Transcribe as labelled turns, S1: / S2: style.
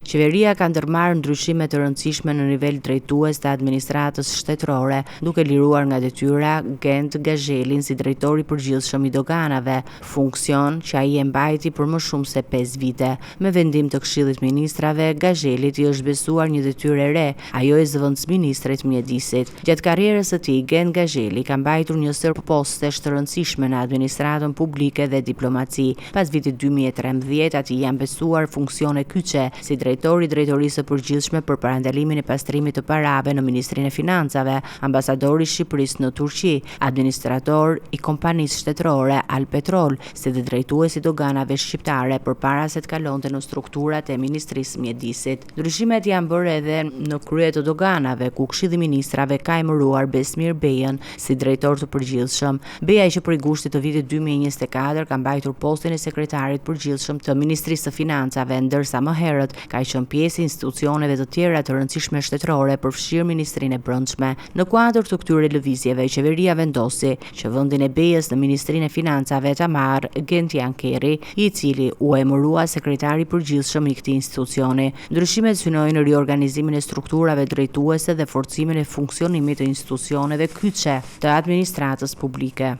S1: Qeveria ka ndërmarrë ndryshime të rëndësishme në nivel drejtues të administratës shtetërore, duke liruar nga detyra Gent Gazhelin si drejtori përgjithshëm i doganave, funksion që ai e mbajti për më shumë se 5 vite. Me vendim të Këshillit Ministrave, Gazhelit i është besuar një detyrë e re, ajo e zëvendësministrit mjedisit. Gjatë karrierës së tij, Gent Gazheli ka mbajtur një sër postesh të rëndësishme në administratën publike dhe diplomaci. Pas vitit 2013, atij janë besuar funksione kyçe si drejtori i drejtorisë së përgjithshme për parandalimin e pastrimit të parave në Ministrinë e Financave, ambasadori i Shqipërisë në Turqi, administrator i kompanisë shtetërore Alpetrol, si dhe drejtuesi i doganave shqiptare përpara se të kalonte në strukturat e Ministrisë Mjedisit. Ndryshimet janë bërë edhe në krye të doganave, ku Këshilli i Ministrave ka emëruar Besmir Bejën si drejtor të përgjithshëm. Beja që prej gushtit të vitit 2024 ka mbajtur postin e sekretarit përgjithshëm të Ministrisë së Financave, ndërsa më herët ka qenë pjesë e institucioneve të tjera të rëndësishme shtetërore, përfshirë Ministrinë e Brendshme. Në kuadër të këtyre lëvizjeve, qeveria vendosi që vendin e Bejës në Ministrinë e Financave ta marrë Gentian Kerry, i cili u emërua sekretari përgjithshëm i këtij institucioni. Ndryshimet synojnë riorganizimin e strukturave drejtuese dhe forcimin e funksionimit të institucioneve kyçe të administratës publike.